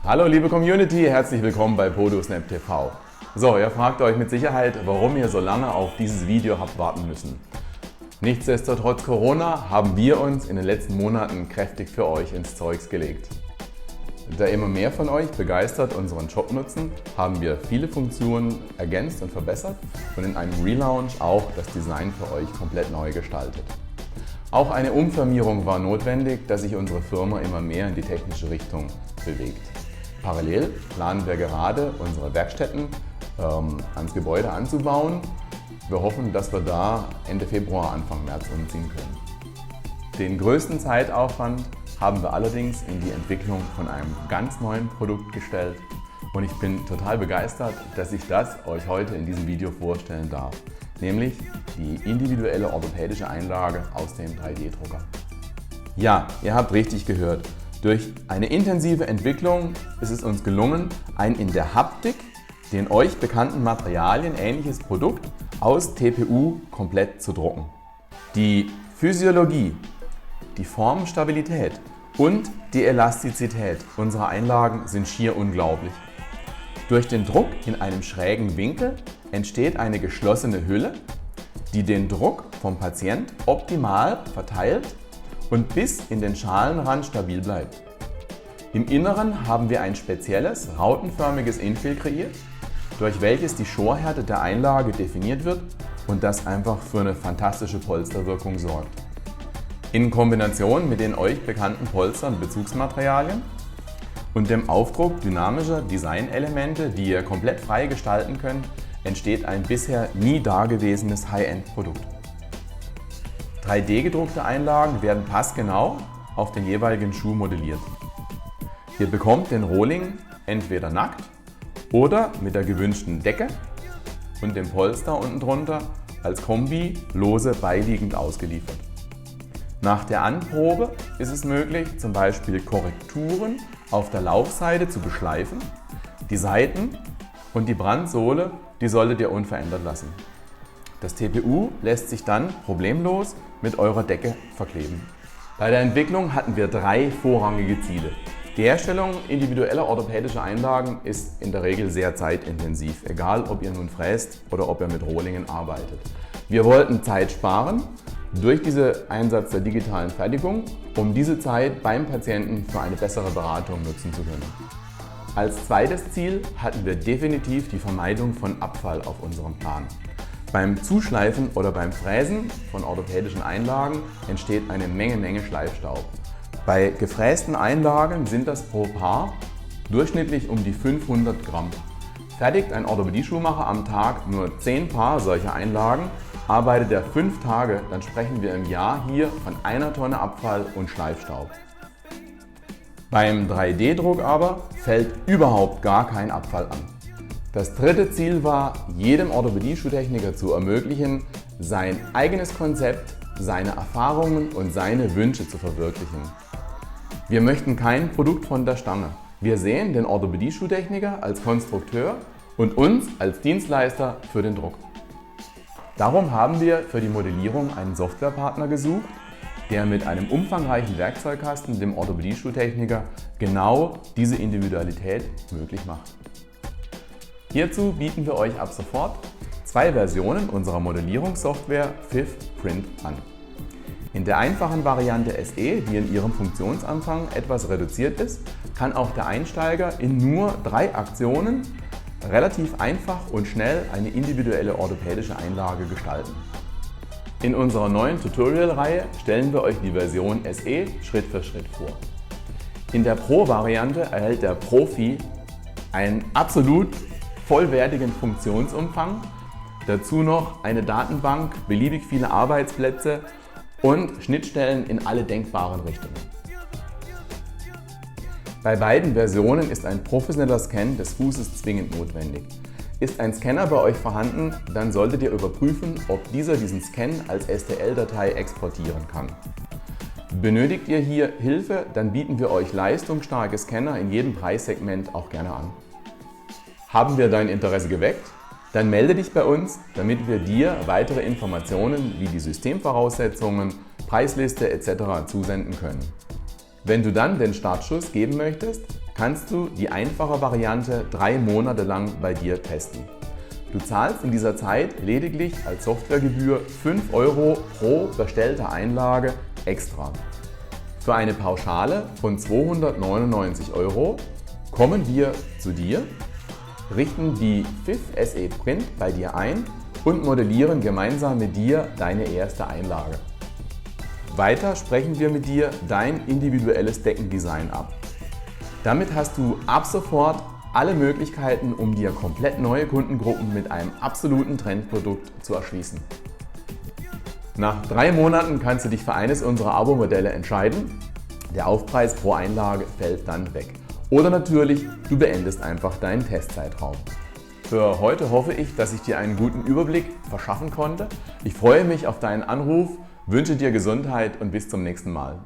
Hallo liebe Community, herzlich willkommen bei PodoSnap TV. So, ihr fragt euch mit Sicherheit, warum ihr so lange auf dieses Video habt warten müssen. Nichtsdestotrotz Corona haben wir uns in den letzten Monaten kräftig für euch ins Zeugs gelegt. Da immer mehr von euch begeistert unseren Shop nutzen, haben wir viele Funktionen ergänzt und verbessert und in einem Relaunch auch das Design für euch komplett neu gestaltet. Auch eine Umfirmierung war notwendig, da sich unsere Firma immer mehr in die technische Richtung bewegt. Parallel planen wir gerade, unsere Werkstätten ans Gebäude anzubauen. Wir hoffen, dass wir da Ende Februar, Anfang März umziehen können. Den größten Zeitaufwand haben wir allerdings in die Entwicklung von einem ganz neuen Produkt gestellt und ich bin total begeistert, dass ich das euch heute in diesem Video vorstellen darf, nämlich die individuelle orthopädische Einlage aus dem 3D-Drucker. Ja, ihr habt richtig gehört. Durch eine intensive Entwicklung ist es uns gelungen, ein in der Haptik den euch bekannten Materialien ähnliches Produkt aus TPU komplett zu drucken. Die Physiologie, die Formstabilität und die Elastizität unserer Einlagen sind schier unglaublich. Durch den Druck in einem schrägen Winkel entsteht eine geschlossene Hülle, die den Druck vom Patient optimal verteilt und bis in den Schalenrand stabil bleibt. Im Inneren haben wir ein spezielles, rautenförmiges Infill kreiert, durch welches die Schorhärte der Einlage definiert wird und das einfach für eine fantastische Polsterwirkung sorgt. In Kombination mit den euch bekannten Polster- und Bezugsmaterialien und dem Aufdruck dynamischer Designelemente, die ihr komplett frei gestalten könnt, entsteht ein bisher nie dagewesenes High-End-Produkt. 3D-gedruckte Einlagen werden passgenau auf den jeweiligen Schuh modelliert. Ihr bekommt den Rohling entweder nackt oder mit der gewünschten Decke und dem Polster unten drunter als Kombi lose beiliegend ausgeliefert. Nach der Anprobe ist es möglich, zum Beispiel Korrekturen auf der Laufseite zu beschleifen. Die Seiten und die Brandsohle, die solltet ihr unverändert lassen. Das TPU lässt sich dann problemlos mit eurer Decke verkleben. Bei der Entwicklung hatten wir 3 vorrangige Ziele. Die Herstellung individueller orthopädischer Einlagen ist in der Regel sehr zeitintensiv, egal ob ihr nun fräst oder ob ihr mit Rohlingen arbeitet. Wir wollten Zeit sparen durch diesen Einsatz der digitalen Fertigung, um diese Zeit beim Patienten für eine bessere Beratung nutzen zu können. Als zweites Ziel hatten wir definitiv die Vermeidung von Abfall auf unserem Plan. Beim Zuschleifen oder beim Fräsen von orthopädischen Einlagen entsteht eine Menge Schleifstaub. Bei gefrästen Einlagen sind das pro Paar durchschnittlich um die 500 Gramm. Fertigt ein Orthopädie-Schuhmacher am Tag nur 10 Paar solcher Einlagen, arbeitet er 5 Tage, dann sprechen wir im Jahr hier von 1 Tonne Abfall und Schleifstaub. Beim 3D-Druck aber fällt überhaupt gar kein Abfall an. Das dritte Ziel war, jedem Orthopädie-Schuhtechniker zu ermöglichen, sein eigenes Konzept, seine Erfahrungen und seine Wünsche zu verwirklichen. Wir möchten kein Produkt von der Stange. Wir sehen den Orthopädie-Schuhtechniker als Konstrukteur und uns als Dienstleister für den Druck. Darum haben wir für die Modellierung einen Softwarepartner gesucht, der mit einem umfangreichen Werkzeugkasten dem Orthopädie-Schuhtechniker genau diese Individualität möglich macht. Hierzu bieten wir euch ab sofort 2 Versionen unserer Modellierungssoftware FIF Print an. In der einfachen Variante SE, die in ihrem Funktionsumfang etwas reduziert ist, kann auch der Einsteiger in nur 3 Aktionen relativ einfach und schnell eine individuelle orthopädische Einlage gestalten. In unserer neuen Tutorial-Reihe stellen wir euch die Version SE Schritt für Schritt vor. In der Pro-Variante erhält der Profi einen absolut vollwertigen Funktionsumfang, dazu noch eine Datenbank, beliebig viele Arbeitsplätze und Schnittstellen in alle denkbaren Richtungen. Bei beiden Versionen ist ein professioneller Scan des Fußes zwingend notwendig. Ist ein Scanner bei euch vorhanden, dann solltet ihr überprüfen, ob dieser diesen Scan als STL-Datei exportieren kann. Benötigt ihr hier Hilfe, dann bieten wir euch leistungsstarke Scanner in jedem Preissegment auch gerne an. Haben wir dein Interesse geweckt? Dann melde dich bei uns, damit wir dir weitere Informationen wie die Systemvoraussetzungen, Preisliste etc. zusenden können. Wenn du dann den Startschuss geben möchtest, kannst du die einfache Variante 3 Monate lang bei dir testen. Du zahlst in dieser Zeit lediglich als Softwaregebühr 5 € pro bestellter Einlage extra. Für eine Pauschale von 299 € kommen wir zu dir, richten die FIF SE Print bei dir ein und modellieren gemeinsam mit dir deine erste Einlage. Weiter sprechen wir mit dir dein individuelles Deckendesign ab. Damit hast du ab sofort alle Möglichkeiten, um dir komplett neue Kundengruppen mit einem absoluten Trendprodukt zu erschließen. Nach 3 Monaten kannst du dich für eines unserer Abo-Modelle entscheiden. Der Aufpreis pro Einlage fällt dann weg. Oder natürlich, du beendest einfach deinen Testzeitraum. Für heute hoffe ich, dass ich dir einen guten Überblick verschaffen konnte. Ich freue mich auf deinen Anruf, wünsche dir Gesundheit und bis zum nächsten Mal.